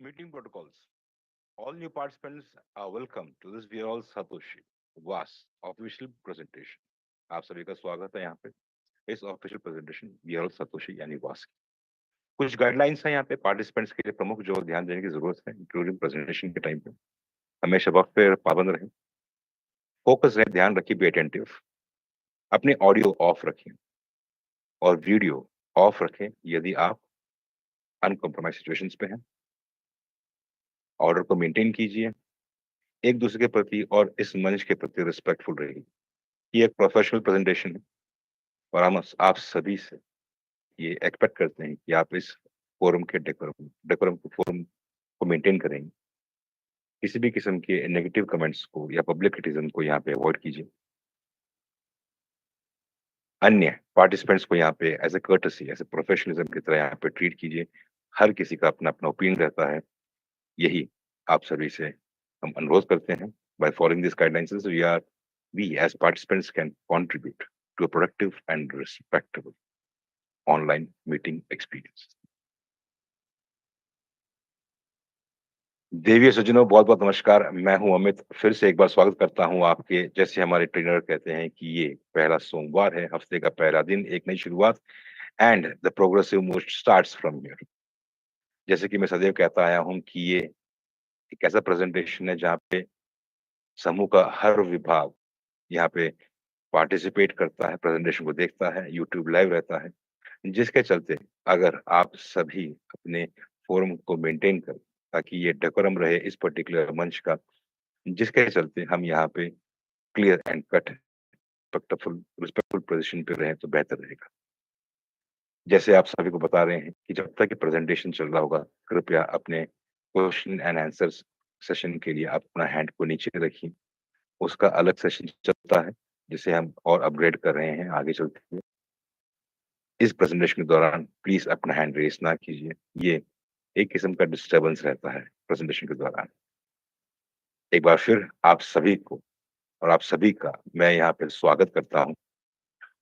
Meeting protocols. All new participants are welcome to this Viral Satoshi वास official presentation. आप सभी का स्वागत है यहाँ पे इस ऑफिशियल प्रेजेंटेशन वियरल सतोशी यानी वास की। कुछ गाइडलाइंस हैं यहाँ पे पार्टिसिपेंट्स के लिए प्रमुख जो ध्यान देने की जरूरत है इंक्लूडिंग प्रेजेंटेशन के टाइम पे। हमेशा वक्त पे पाबंद रहें, फोकस रहे, ध्यान रखिए, बी अटेंटिव। अपने ऑडियो ऑफ रखें और वीडियो ऑफ रखें यदि आप अनकम्प्रोमाइज सिचुएशंस पे हैं। ऑर्डर को मेंटेन कीजिए, एक दूसरे के प्रति और इस मंच के प्रति रिस्पेक्टफुल रहिए। ये एक प्रोफेशनल प्रेजेंटेशन है और हम आप सभी से ये एक्सपेक्ट करते हैं कि आप इस फोरम के डेकोरम फोरम को मेंटेन करेंगे। किसी भी किस्म के नेगेटिव कमेंट्स को या पब्लिक क्रिटिसिज्म को यहाँ पे अवॉइड कीजिए। अन्य पार्टिसिपेंट्स को यहाँ पे as a courtesy, as a professionalism की तरह यहाँ पे ट्रीट कीजिए। हर किसी का अपना अपना ओपिनियन रहता है, यही आप सभी से हम अनुरोध करते हैं। By following this guidelines we as participants can contribute to a productive and respectable online meeting experience. देवी सज्जनों, बहुत बहुत नमस्कार। मैं हूं अमित, फिर से एक बार स्वागत करता हूं आपके। जैसे हमारे ट्रेनर कहते हैं कि ये पहला सोमवार है, हफ्ते का पहला दिन, एक नई शुरुआत, and the progressive move starts from here. जैसे कि मैं सदैव कहता आया हूं कि ये एक ऐसा प्रेजेंटेशन है जहाँ पे समूह का हर विभाग यहाँ पे पार्टिसिपेट करता है, प्रेजेंटेशन को देखता है, यूट्यूब लाइव रहता है, जिसके चलते अगर आप सभी अपने फोरम को मेंटेन करें ताकि ये डेकोरम रहे इस पर्टिकुलर मंच का, जिसके चलते हम यहाँ पे clear and cut respectful position पे रहें तो बेहतर रहेगा। जैसे आप सभी को बता रहे हैं कि जब तक ये प्रेजेंटेशन चल रहा होगा, कृपया अपने क्वेश्चन एंड आंसर सेशन के लिए आप अपना हैंड को नीचे रखिए। उसका अलग सेशन चलता है जिसे हम और अपग्रेड कर रहे हैं आगे चलते हुए। इस प्रेजेंटेशन के दौरान प्लीज अपना हैंड रेस ना कीजिए, ये एक किस्म का डिस्टरबेंस रहता है प्रेजेंटेशन के दौरान। एक बार फिर आप सभी को और आप सभी का मैं यहाँ पे स्वागत करता हूँ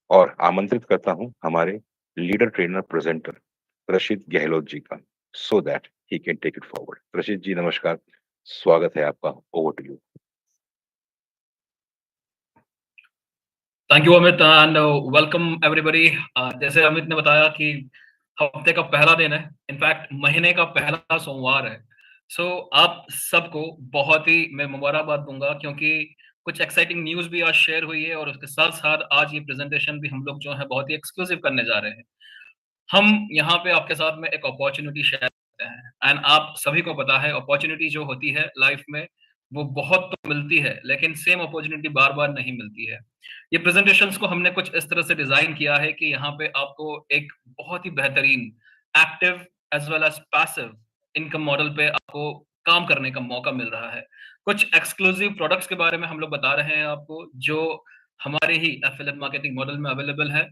और आमंत्रित करता हूँ हमारे leader trainer presenter Rashid Gehlot ji का, so that he can take it forward. Rashid ji नमस्कार, स्वागत है आपका, over to you. Thank you Amit and welcome everybody. जैसे अमित ने बताया कि हफ्ते का पहला दिन है, इनफैक्ट महीने का पहला सोमवार है। सो आप सबको बहुत ही मैं मुबारकबाद दूंगा क्योंकि कुछ एक्साइटिंग न्यूज़ भी आज शेयर हुई है और उसके साथ साथ आज ये प्रेजेंटेशन भी हम लोग जो है बहुत ही एक्सक्लूसिव करने जा रहे हैं। हम यहाँ पे आपके साथ में एक अपॉर्चुनिटी शेयर करते हैं एंड आप सभी को पता है अपॉर्चुनिटी जो होती है लाइफ में वो बहुत तो मिलती है लेकिन सेम अपॉर्चुनिटी बार बार नहीं मिलती है। ये प्रेजेंटेशंस को हमने कुछ इस तरह से डिजाइन किया है कि यहाँ पे आपको एक बहुत ही बेहतरीन active as well as passive income model पे आपको काम करने का मौका मिल रहा है। कुछ एक्सक्लूसिव प्रोडक्ट्स के बारे में हम लोग बता रहे हैं आपको जो हमारे ही एफिलिएट मार्केटिंग मॉडल में अवेलेबल है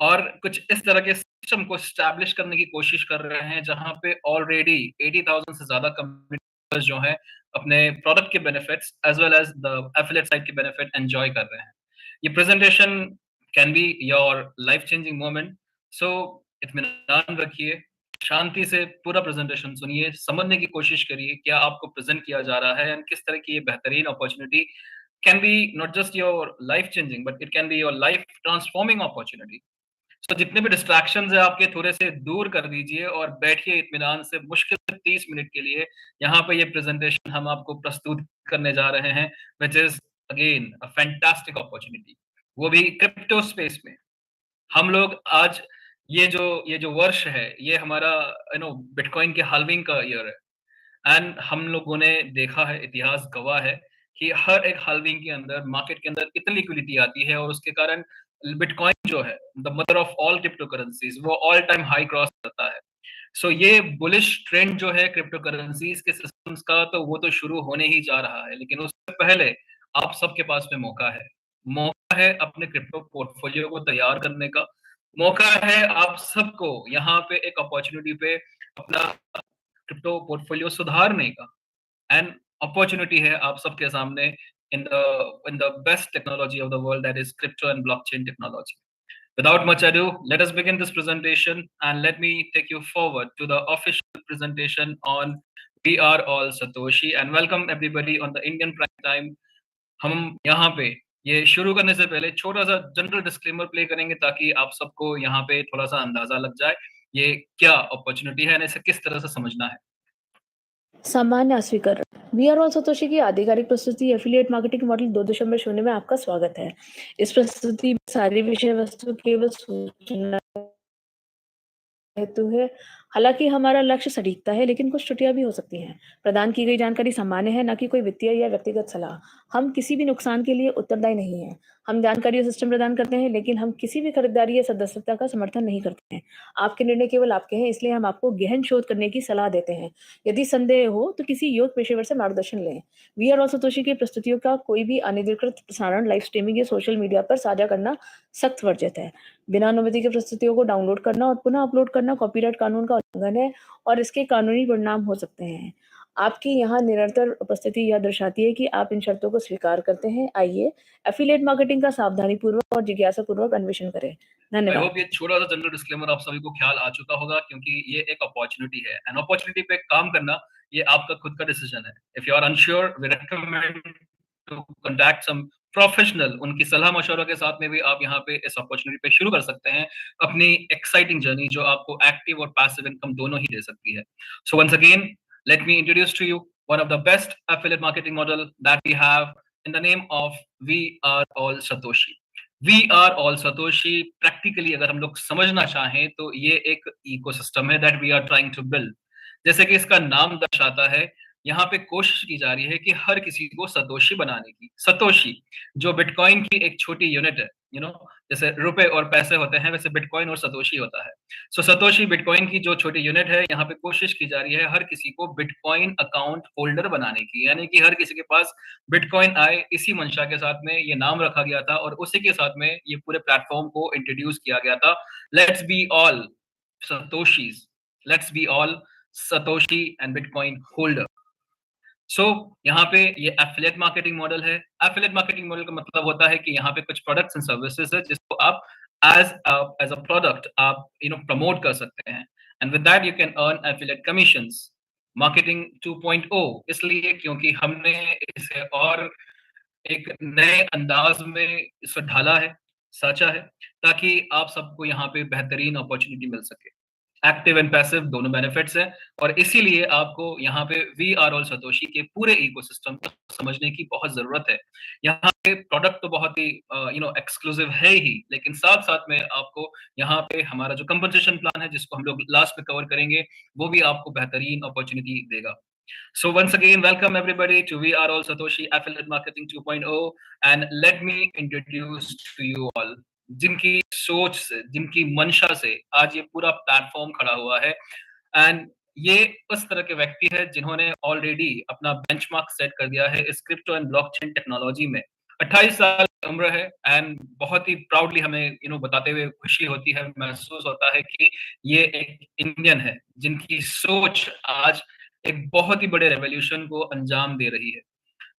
और कुछ इस तरह के सिस्टम को एस्टैब्लिश करने की कोशिश कर रहे हैं जहां पे ऑलरेडी 80,000 से ज्यादा कंपनीज जो है अपने प्रोडक्ट के benefits as well as the affiliate site के बेनिफिट एंजॉय कर रहे हैं। ये presentation can be your life changing moment. So इत्मीनान रखिए, शांति से पूरा प्रेजेंटेशन सुनिए, समझने की कोशिश करिए क्या आपको प्रेजेंट किया जा रहा है एंड किस तरह की ये बेहतरीन opportunity can be not just your life changing but it can be your life transforming opportunity. तो जितने भी डिस्ट्रैक्शंस है आपके थोड़े से दूर कर दीजिए और बैठिए इत्मीनान से मुश्किल से 30 मिनट के लिए। यहाँ पे ये प्रेजेंटेशन हम आपको प्रस्तुत करने जा रहे हैं which is again a fantastic opportunity, वो भी क्रिप्टो स्पेस में। हम लोग आज ये जो वर्ष है ये हमारा बिटकॉइन के हाल्विंग का ईयर है एंड हम लोगों ने देखा है, इतिहास गवाह है कि हर एक हाल्विंग के अंदर मार्केट के अंदर इतनी लिक्विडिटी आती है और उसके कारण बिटकॉइन जो है the mother of all crypto currencies वो ऑल टाइम हाई क्रॉस करता है। सो ये बुलिश ट्रेंड जो है क्रिप्टो करेंसीज के सिस्टम्स का तो वो तो शुरू होने ही जा रहा है, लेकिन उससे पहले आप सबके पास में मौका है अपने क्रिप्टो पोर्टफोलियो को तैयार करने का। मौका है आप सबको यहाँ पे एक अपॉर्चुनिटी पे अपना क्रिप्टो पोर्टफोलियो सुधारने का एंड अपॉर्चुनिटी है आप सबके सामने in the best technology of the world, that is crypto and blockchain technology. Without much ado, let us begin this presentation and let me take you forward to the official presentation on We are all Satoshi and welcome everybody on the Indian Prime Time. हम यहाँ पे ये शुरू करने से पहले छोटा सा जनरल डिस्क्लेमर प्ले करेंगे ताकि आप सबको यहाँ पे थोड़ा सा अंदाजा लग जाए ये क्या अपॉर्चुनिटी है, इसे किस तरह से समझना है। सामान्य अस्वीकरण। वी आर ऑल सतोशी की आधिकारिक प्रस्तुति एफिलिएट मार्केटिंग मॉडल 2.0 में आपका स्वागत है। इस प्रस्तुति में सारी विषय वस्तु केवल सूचना हेतु है। हालांकि हमारा लक्ष्य सटीकता है, लेकिन कुछ त्रुटियां भी हो सकती हैं। प्रदान की गई जानकारी सामान्य है, न कि कोई वित्तीय या व्यक्तिगत सलाह। हम किसी भी नुकसान के लिए उत्तरदायी नहीं हैं। हम जानकारी और सिस्टम प्रदान करते हैं, लेकिन हम किसी भी खरीदारी या सदस्यता का समर्थन नहीं करते हैं। आपके निर्णय केवल आपके हैं, इसलिए हम आपको गहन शोध करने की सलाह देते हैं। यदि संदेह हो तो किसी योग्य पेशेवर से मार्गदर्शन लें। वी आर ऑल सतोशी की प्रस्तुतियों का कोई भी अनधिकृत प्रसारण, लाइव स्ट्रीमिंग या सोशल मीडिया पर साझा करना सख्त वर्जित है। बिना अनुमति के प्रस्तुतियों को डाउनलोड करना और पुनः अपलोड करना कॉपीराइट कानून का उल्लंघन है और इसके कानूनी परिणाम हो सकते हैं। आपकी यहाँ निरंतर उपस्थिति यह दर्शाती है कि आप इन शर्तों को स्वीकार करते हैं। आइए एफिलिएट मार्केटिंग का सावधानीपूर्वक और जिज्ञासापूर्वक अन्वेषण करें। आई धन्यवाद। होप ये छोटा सा जनरल डिस्क्लेमर आप सभी को ख्याल आ चुका होगा, क्योंकि ये एक अपॉर्चुनिटी है एंड अपॉर्चुनिटी पे काम करना ये आपका खुद का डिसीजन है। If you are unsure we recommend to contact some professional, उनकी सलाह मशवरा के साथ में भी आप यहाँ पे इस अपॉर्चुनिटी पे शुरू कर सकते हैं अपनी एक्साइटिंग जर्नी, जो आपको एक्टिव और पैसिव इनकम दोनों ही दे सकती है। So once again let me introduce to you one of the best affiliate marketing model that we have in the name of we are all Satoshi. We are all Satoshi practically अगर हम लोग समझना चाहें तो ये एक ecosystem है that we are trying to build. जैसे कि इसका नाम दर्शाता है, यहाँ पे कोशिश की जा रही है कि हर किसी को सतोशी बनाने की। सतोशी जो बिटकॉइन की एक छोटी यूनिट है, जैसे रुपए और पैसे होते हैं वैसे बिटकॉइन और सतोशी होता है। सो सतोशी बिटकॉइन की जो छोटी यूनिट है, यहाँ पे कोशिश की जा रही है हर किसी को बिटकॉइन अकाउंट होल्डर बनाने की, यानी कि हर किसी के पास बिटकॉइन आए। इसी मंशा के साथ में ये नाम रखा गया था और उसी के साथ में ये पूरे प्लेटफॉर्म को इंट्रोड्यूस किया गया था। Let's be all Satoshis, let's be all Satoshi and bitcoin holder. So यहाँ पे ये एफिलिएट मार्केटिंग मॉडल है। एफिलिएट मार्केटिंग मॉडल का मतलब होता है कि यहाँ पे कुछ प्रोडक्ट्स एंड सर्विसेज है जिसको आप एज एज अ प्रोडक्ट आप प्रमोट कर सकते हैं and with that you can earn affiliate commissions. Marketing 2.0 इसलिए क्योंकि हमने इसे और एक नए अंदाज में इसे ढाला है, साचा है, ताकि आप सबको यहाँ पे बेहतरीन अपॉर्चुनिटी मिल सके। एक्टिव एंड पैसिव दोनों बेनिफिट्स हैं और इसीलिए आपको यहाँ पे वी आर ऑल सतोशी के पूरे इकोसिस्टम को समझने की बहुत जरूरत है। यहाँ पे प्रोडक्ट तो बहुत ही एक्सक्लूसिव है ही, लेकिन साथ साथ में आपको यहाँ पे हमारा जो कंपनसेशन प्लान है जिसको हम लोग लास्ट में कवर करेंगे, वो भी आपको बेहतरीन अपॉर्चुनिटी देगा। So once again, welcome everybody to We Are All Satoshi Affiliate Marketing 2.0 and let me introduce to you all जिनकी सोच से, जिनकी मंशा से आज ये पूरा प्लेटफॉर्म खड़ा हुआ है एंड ये उस तरह के व्यक्ति है जिन्होंने ऑलरेडी अपना बेंचमार्क सेट कर दिया है इस क्रिप्टो एंड ब्लॉकचेन टेक्नोलॉजी में। 28 साल की उम्र है एंड बहुत ही प्राउडली हमें बताते हुए खुशी होती है, महसूस होता है कि ये एक इंडियन है जिनकी सोच आज एक बहुत ही बड़े रेवोल्यूशन को अंजाम दे रही है।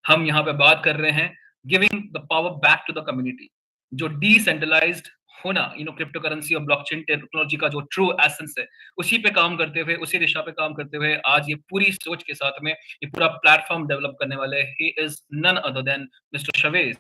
हम यहाँ पे बात कर रहे हैं giving the power back to the community, जो डिसेंट्रलाइज्ड होना, क्रिप्टो करेंसी और ब्लॉकचेन टेक्नोलॉजी का जो ट्रू एसेंस है, उसी पे काम करते हुए, उसी दिशा पे काम करते हुए आज ये पूरी सोच के साथ में ये पूरा प्लेटफॉर्म डेवलप करने वाले he is none other than mister Shavez.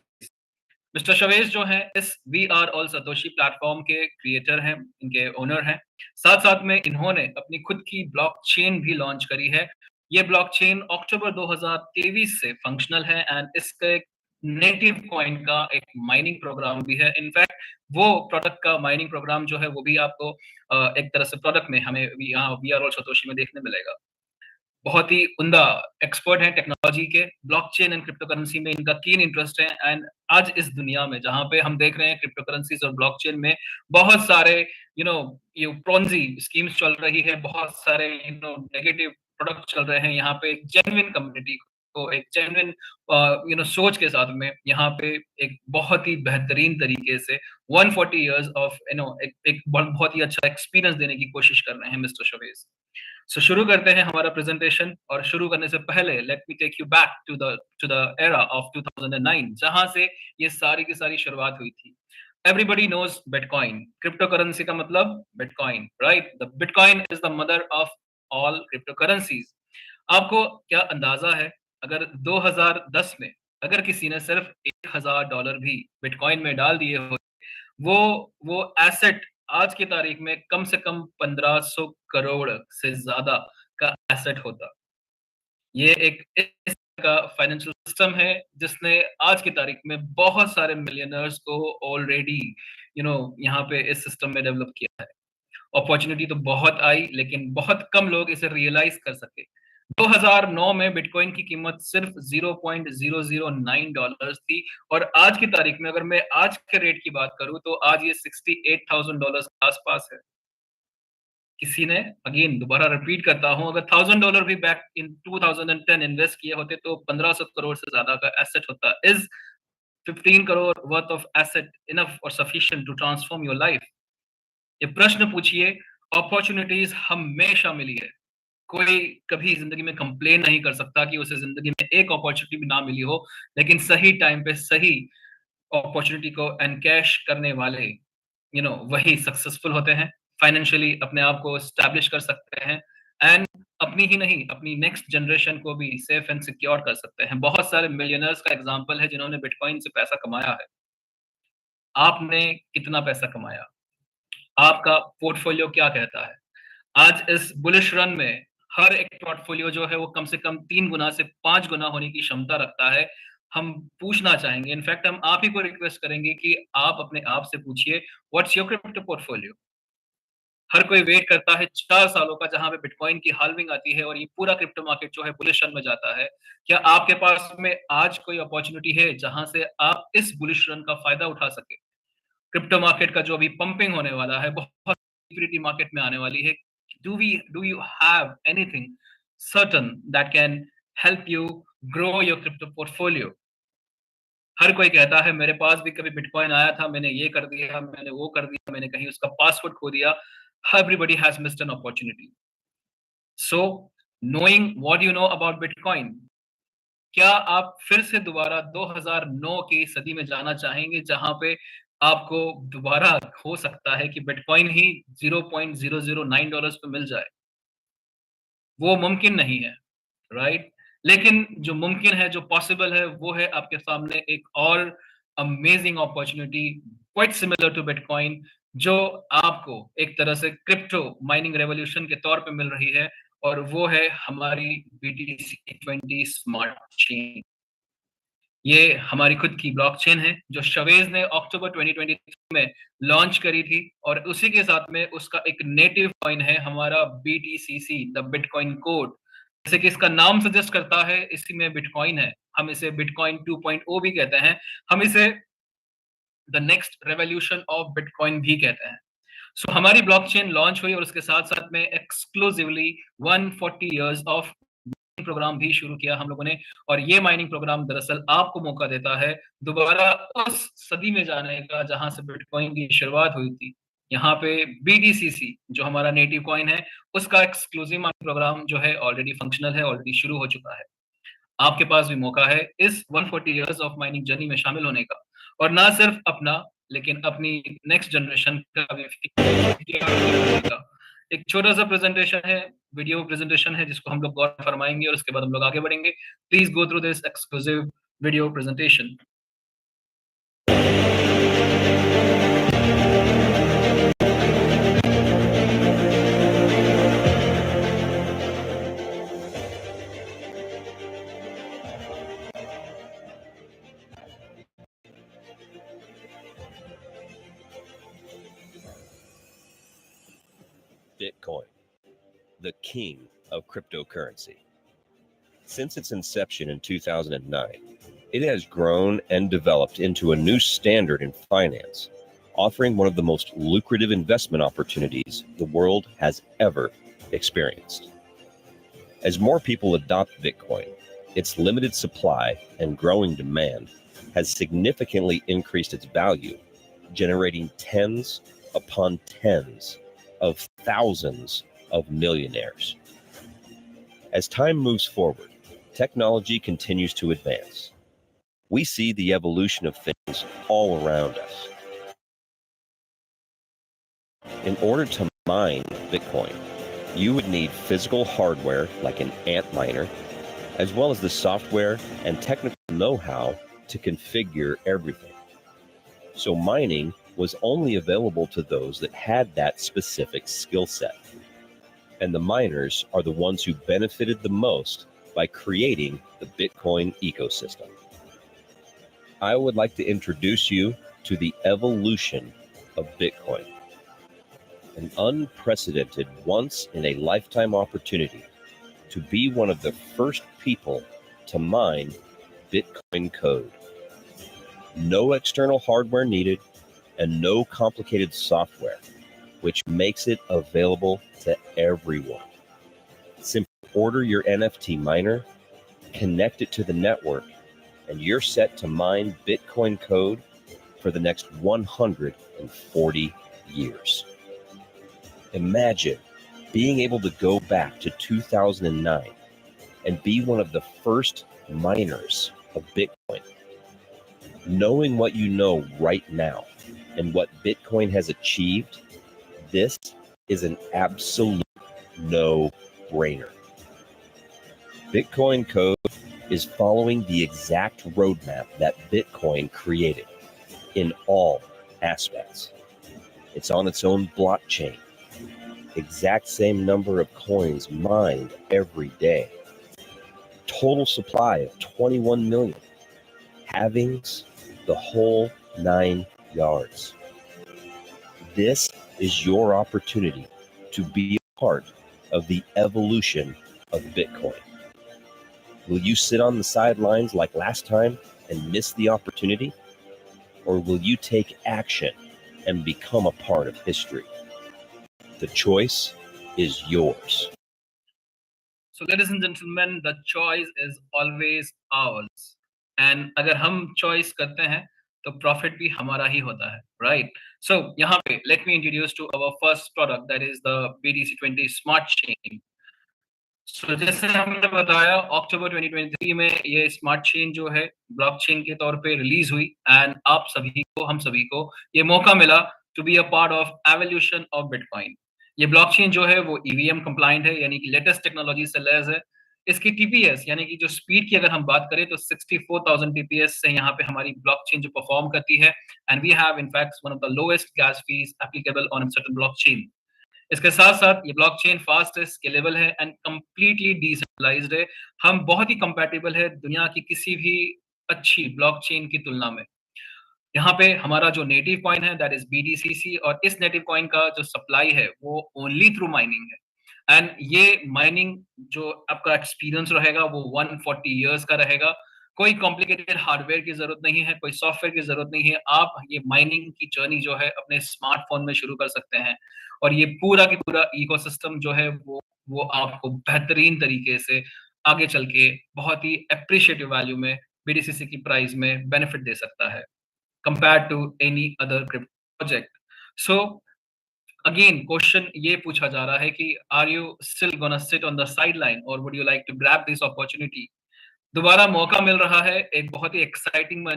Mister Shavez जो है इस we are all Satoshi platform के क्रिएटर हैं, इनके ओनर हैं। साथ साथ में इन्होंने अपनी खुद की ब्लॉकचेन भी लॉन्च करी है। ये ब्लॉकचेन अक्टूबर 2023 से फंक्शनल है एंड इसके नेटिव कॉइन का एक माइनिंग प्रोग्राम भी है। इनफैक्ट वो प्रोडक्ट का माइनिंग प्रोग्राम जो है वो भी आपको एक तरह से प्रोडक्ट में हमें यहाँ वी आर ऑल सतोशी में देखने मिलेगा। बहुत ही उम्दा एक्सपर्ट हैं टेक्नोलॉजी के, ब्लॉकचेन एंड क्रिप्टो करेंसी में इनका कीन इंटरेस्ट है एंड आज इस दुनिया में जहां पे हम देख रहे हैं क्रिप्टो करेंसीज और ब्लॉकचेन में बहुत सारे ये प्रोन्जी स्कीम्स चल रही है, बहुत सारे नेगेटिव प्रोडक्ट चल रहे हैं। यहाँ पे एक जेन्युइन कम्युनिटी को एक जेन्युइन सोच के साथ में यहाँ पे एक बहुत ही बेहतरीन तरीके से 140 इयर्स ऑफ एक बहुत ही अच्छा एक्सपीरियंस देने की कोशिश कर रहे हैं मिस्टर शवेज। सो शुरू करते हैं हमारा प्रेजेंटेशन और शुरू करने से पहले let me take you back to the era of 2009 जहां से ये सारी की सारी शुरुआत हुई थी। Everybody knows Bitcoin, crypto currency का मतलब Bitcoin, right? The Bitcoin is the mother of all crypto currencies. आपको क्या अंदाजा है, अगर 2010 में अगर किसी ने सिर्फ $1000 भी बिटकॉइन में डाल दिए हो, वो एसेट आज की तारीख में कम से कम 1500 करोड़ से ज्यादा का एसेट होता। ये एक इस का फाइनेंशियल सिस्टम है जिसने आज की तारीख में बहुत सारे मिलियनर्स को ऑलरेडी यहाँ पे इस सिस्टम में डेवलप किया है। अपॉर्चुनिटी तो बहुत आई, लेकिन बहुत कम लोग इसे रियलाइज कर सके। 2009 में बिटकॉइन की कीमत सिर्फ $0.009 थी, और आज की तारीख में अगर मैं आज के रेट की बात करूं तो आज ये $68,000 के आसपास है। किसी ने, अगेन दोबारा रिपीट करता हूं, अगर $1000 भी बैक इन 2010 इन्वेस्ट किए होते तो 1500 करोड़ से ज्यादा का एसेट होता। Is 15 crore worth of asset enough और sufficient to transform your life? ये प्रश्न पूछिए। अपॉर्चुनिटीज हमेशा मिली है, कोई कभी जिंदगी में कंप्लेन नहीं कर सकता कि उसे जिंदगी में एक अपॉर्चुनिटी भी ना मिली हो, लेकिन सही टाइम पे सही अपॉर्चुनिटी को एनकैश करने वाले वही सक्सेसफुल होते हैं, फाइनेंशियली अपने आप को एस्टैब्लिश कर सकते हैं, एंड अपनी ही नहीं अपनी नेक्स्ट जनरेशन को भी सेफ एंड सिक्योर कर सकते हैं। बहुत सारे मिलियनर्स का एग्जांपल है जिन्होंने बिटकॉइन से पैसा कमाया है। आपने कितना पैसा कमाया? आपका पोर्टफोलियो क्या कहता है? आज इस बुलिश रन में हर एक पोर्टफोलियो जो है वो कम से कम 3 गुना से 5 गुना होने की क्षमता रखता है। हम पूछना चाहेंगे, इनफैक्ट हम आप ही को रिक्वेस्ट करेंगे कि आप अपने आप से पूछिए, व्हाट्स योर क्रिप्टो पोर्टफोलियो? हर कोई वेट करता है 4 सालों का, जहां पे बिटकॉइन की हाल्विंग आती है और ये पूरा क्रिप्टो मार्केट जो है बुलिश रन में जाता है। क्या आपके पास में आज कोई अपॉर्चुनिटी है जहां से आप इस बुलिश रन का फायदा उठा सके? क्रिप्टो मार्केट का जो अभी पंपिंग होने वाला है, बहुत लिक्विडिटी मार्केट में आने वाली है। Do you have anything certain that can help you grow your crypto portfolio? हर कोई कहता है मेरे पास भी कभी बिटकॉइन आया था, मैंने ये कर दिया, मैंने वो कर दिया, मैंने कहीं उसका पासवर्ड खो दिया। Everybody has missed an opportunity. So knowing what you know about bitcoin, क्या आप फिर से दोबारा 2009 की सदी में जाना चाहेंगे जहां पे आपको दोबारा हो सकता है कि बिटकॉइन ही $0.009 पे मिल जाए? वो मुमकिन नहीं है, राइट? लेकिन जो मुमकिन है, जो पॉसिबल है, वो है आपके सामने एक और amazing opportunity quite similar to Bitcoin, जो आपको एक तरह से क्रिप्टो माइनिंग रेवोल्यूशन के तौर पे मिल रही है, और वो है हमारी BTC20 स्मार्ट चेन। ये हमारी खुद की ब्लॉकचेन है जो शवेज ने अक्टूबर 2023 में लॉन्च करी थी, और उसी के साथ में उसका एक नेटिव कॉइन है हमारा BTCC, द बिटकॉइन कोड। जैसे कि इसका नाम सजेस्ट करता है, इसी में बिटकॉइन है। हम इसे बिटकॉइन 2.0 भी कहते हैं, हम इसे the next revolution of bitcoin भी कहते हैं। सो हमारी ब्लॉकचेन लॉन्च हुई और उसके साथ साथ में एक्सक्लूसिवली 140 इयर्स ऑफ प्रोग्राम भी शुरू किया हम लोगों ने। और ये माइनिंग प्रोग्राम दरअसल आपको मौका देता है दोबारा उस सदी में जाने का जहां से बिटकॉइन की शुरुआत हुई थी। यहाँ पे BTCC जो हमारा नेटिव कॉइन है, उसका एक्सक्लूसिव माइनिंग प्रोग्राम जो है ऑलरेडी फंक्शनल है, ऑलरेडी शुरू हो चुका है। आपके पास भी मौका है इस 140 इयर्स ऑफ माइनिंग जर्नी में शामिल होने का, और ना सिर्फ अपना लेकिन अपनी नेक्स्ट जनरेशन का भी का एक छोटा सा प्रेजेंटेशन है, वीडियो प्रेजेंटेशन है, जिसको हम लोग गौर फरमाएंगे और उसके बाद हम लोग आगे बढ़ेंगे। Please go through this exclusive video presentation. Bitcoin, the king of cryptocurrency. Since its inception in 2009, it has grown and developed into a new standard in finance, offering one of the most lucrative investment opportunities the world has ever experienced. As more people adopt Bitcoin, its limited supply and growing demand has significantly increased its value, generating tens upon tens of thousands of millionaires. As time moves forward, technology continues to advance. We see the evolution of things all around us. In order to mine Bitcoin, You would need physical hardware like an Antminer, as well as the software and technical know-how to configure everything. So mining was only available to those that had that specific skill set. And the miners are the ones who benefited the most by creating the Bitcoin ecosystem. I would like to introduce you to the evolution of Bitcoin, an unprecedented once-in-a-lifetime opportunity to be one of the first people to mine Bitcoin code. No external hardware needed and no complicated software, which makes it available to everyone. Simply order your NFT miner, connect it to the network, and you're set to mine Bitcoin code for the next 140 years. Imagine being able to go back to 2009 and be one of the first miners of Bitcoin. Knowing what you know right now and what Bitcoin has achieved, this is an absolute no-brainer. Bitcoin code is following the exact roadmap that Bitcoin created in all aspects. It's on its own blockchain. Exact same number of coins mined every day. Total supply of 21 million. Halvings, the whole 9 yards. This is your opportunity to be a part of the evolution of Bitcoin. Will you sit on the sidelines like last time and miss the opportunity? Or will you take action and become a part of history? The choice is yours. So ladies and gentlemen, the choice is always ours. And अगर हम choice करते हैं तो profit भी हमारा ही होता है, right? So यहाँ पे let me introduce to our first product, that is the BTC20 Smart Chain. So जैसे हमने बताया अक्टूबर 2023 में ये स्मार्ट चेन जो है ब्लॉकचेन के तौर पे रिलीज हुई एंड आप सभी को, हम सभी को ये मौका मिला to be a part of evolution of Bitcoin. ये ब्लॉकचेन जो है वो ईवीएम कंप्लायंट है, यानी कि लेटेस्ट टेक्नोलॉजी से लैस है। इसकी टीपीएस यानी कि जो स्पीड की अगर हम बात करें तो 64,000 टीपीएस से यहाँ पे हमारी ब्लॉकचेन जो परफॉर्म करती है, and we have in fact one of the lowest gas fees applicable on certain blockchain. इसके साथ साथ ये ब्लॉकचेन फास्ट है, स्केलेबल है एंड कंप्लीटली डिसेंट्रलाइज्ड है। हम बहुत ही कंपैटिबल है दुनिया की किसी भी अच्छी ब्लॉकचेन की तुलना में। यहाँ पे हमारा जो नेटिव कॉइन है दैट इज BTCC, और इस नेटिव कॉइन का जो सप्लाई है वो ओनली थ्रू माइनिंग है। एंड ये माइनिंग जो आपका एक्सपीरियंस रहेगा वो 140 इयर्स का रहेगा। कोई कॉम्प्लिकेटेड हार्डवेयर की जरूरत नहीं है, कोई सॉफ्टवेयर की जरूरत नहीं है। आप ये माइनिंग की जर्नी जो है अपने स्मार्टफोन में शुरू कर सकते हैं और ये पूरा की पूरा इकोसिस्टम जो है वो आपको बेहतरीन तरीके से आगे चल के बहुत ही एप्रिशिएटिव वैल्यू में BTCC की प्राइस में बेनिफिट दे सकता है compared to any other crypto project. So again, question ये पूछा जा रहा है कि are you still gonna sit on the sideline or would you like to grab this opportunity? दोबारा मौका मिल रहा है एक बहुत ही एक्साइटिंग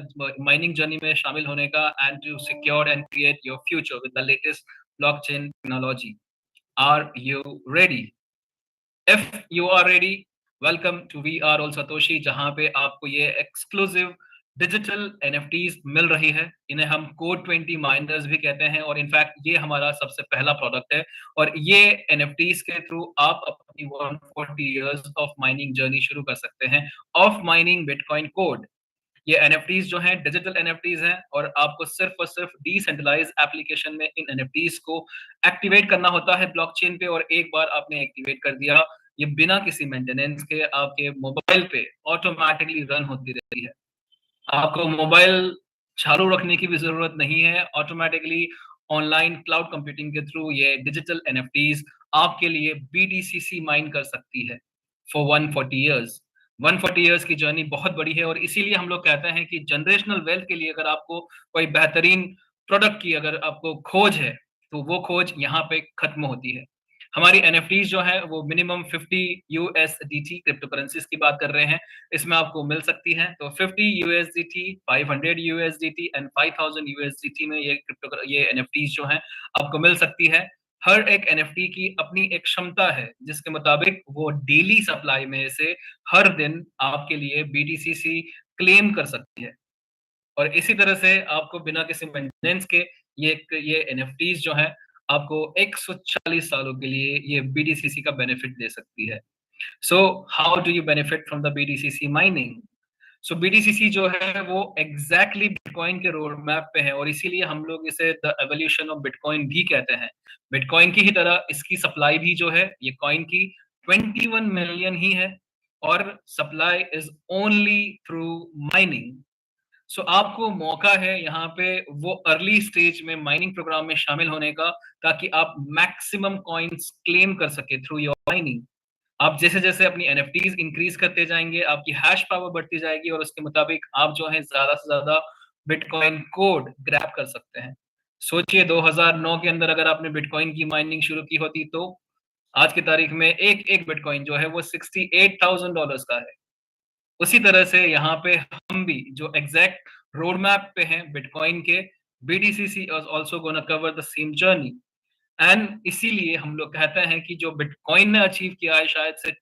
माइनिंग जर्नी में शामिल होने का and to secure and create your future with the latest blockchain technology. Are you ready? If you are ready, welcome to We Are All Satoshi, जहां पे आपको ये एक्सक्लूसिव डिजिटल NFTs मिल रही है। इन्हें हम कोड 20 माइनर्स भी कहते हैं और इनफैक्ट ये हमारा सबसे पहला प्रोडक्ट है और ये NFTs के थ्रू आप अपनी 140 इयर्स ऑफ माइनिंग जर्नी शुरू कर सकते हैं ऑफ माइनिंग बिटकॉइन कोड। ये NFTs जो हैं डिजिटल NFTs हैं और आपको सिर्फ और सिर्फ डिसेंट्रलाइज एप्लीकेशन में इन NFTs को एक्टिवेट करना होता है ब्लॉकचेन पे, और एक बार आपने एक्टिवेट कर दिया ये बिना किसी मेंटेनेंस के आपके मोबाइल पे ऑटोमेटिकली रन होती रहती है। आपको मोबाइल चालू रखने की भी जरूरत नहीं है, ऑटोमेटिकली ऑनलाइन क्लाउड कंप्यूटिंग के थ्रू ये डिजिटल NFTs आपके लिए BTCC माइन कर सकती है फॉर 140 इयर्स। 140 इयर्स की जर्नी बहुत बड़ी है और इसीलिए हम लोग कहते हैं कि जनरेशनल वेल्थ के लिए अगर आपको कोई बेहतरीन प्रोडक्ट की अगर आपको खोज है तो वो खोज यहाँ पे खत्म होती है। हमारी NFTs जो है वो मिनिमम 50 USDT क्रिप्टो करेंसीज की बात कर रहे हैं, इसमें आपको मिल सकती है। तो 50 USDT, 500 USDT एंड 5000 USDT में ये NFTs जो हैं आपको मिल सकती है। हर एक एनएफटी की अपनी एक क्षमता है जिसके मुताबिक वो डेली सप्लाई में से हर दिन आपके लिए बीटीसीसी क्लेम कर सकती है। और इसी तरह से आपको बिना किसी मेंटेनेंस के ये एनएफटीज जो है आपको 140 सालों के लिए ये बीटीसीसी का बेनिफिट दे सकती है। So how do you benefit from the BTCC mining? So BTCC जो है वो एग्जैक्टली बिटकॉइन के रोड मैप पे है, और इसीलिए हम लोग इसे द एवोल्यूशन ऑफ बिटकॉइन भी कहते हैं। बिटकॉइन की ही तरह इसकी सप्लाई भी जो है ये कॉइन की 21 मिलियन ही है, और supply is only through mining. So आपको मौका है यहाँ पे वो अर्ली स्टेज में माइनिंग प्रोग्राम में शामिल होने का, ताकि आप मैक्सिमम कॉइन्स क्लेम कर सके थ्रू योर माइनिंग। आप जैसे जैसे अपनी एनएफटीज इंक्रीज करते जाएंगे, आपकी हैश पावर बढ़ती जाएगी, और उसके मुताबिक आप जो है ज्यादा से ज्यादा बिटकॉइन कोड ग्रैब कर सकते हैं। सोचिए 2009 के अंदर अगर आपने बिटकॉइन की माइनिंग शुरू की होती तो आज की तारीख में एक एक बिटकॉइन जो है वो $68,000 का है। उसी तरह से यहाँ पे हम भी जो एग्जैक्ट रोड मैप पे हैं बिटकॉइन के, BTCC is also gonna cover the same journey. And इसीलिए हम लोग कहते हैं कि जो बिटकॉइन ने अचीव किया है शायद से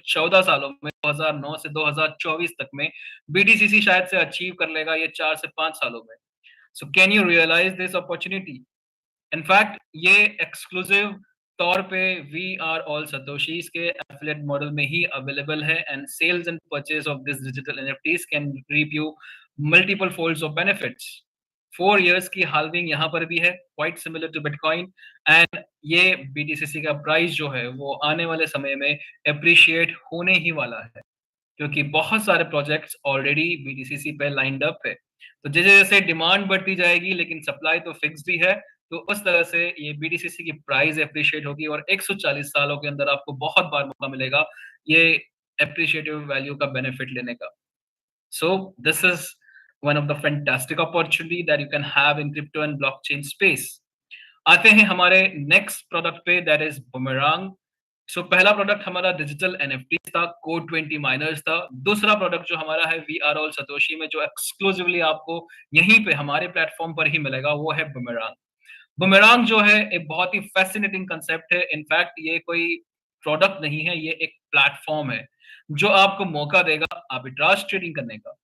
14 सालों में, 2009 से 2024 तक में, बीटीसीसी शायद से अचीव कर लेगा ये 4 से 5 सालों में। So can you realise this opportunity? In fact ये एक्सक्लूसिव तौर पे वी आर ऑल सतोशीज के एफिलिएट मॉडल में ही अवेलेबल है, and sales and purchase of this digital NFTs can reap you multiple folds of benefits. 4 years की halving यहाँ पर भी है, quite similar to Bitcoin. And ये बीटीसीसी का प्राइस जो है वो आने वाले समय में अप्रिशिएट होने ही वाला है, क्योंकि बहुत सारे प्रोजेक्ट्स ऑलरेडी बीटीसीसी पे लाइंड अप है। तो जैसे जैसे डिमांड बढ़ती जाएगी लेकिन सप्लाई तो फिक्स्ड ही है, तो उस तरह से ये बीटीसीसी की प्राइस एप्रिशिएट होगी, और 140 सालों के अंदर आपको बहुत बार मौका मिलेगा ये एप्रिशिएटिव वैल्यू का बेनिफिट लेने का। So this is one of the fantastic opportunity that you can have in crypto and blockchain space. आते हैं हमारे नेक्स्ट प्रोडक्ट पे, दैट इज बुमरांग। सो पहला प्रोडक्ट हमारा डिजिटल एनएफटी था, कोड 20 माइनर्स था। दूसरा प्रोडक्ट जो हमारा है वी आर ऑल सतोशी में, जो एक्सक्लूसिवली आपको यहीं पे हमारे प्लेटफॉर्म पर ही मिलेगा, वो है बुमरांग। बुमरांग जो है एक बहुत ही फैसिनेटिंग कंसेप्ट है। इनफैक्ट ये कोई प्रोडक्ट नहीं है, ये एक प्लेटफॉर्म है जो आपको मौका देगा आर्बिट्राज ट्रेडिंग करने का।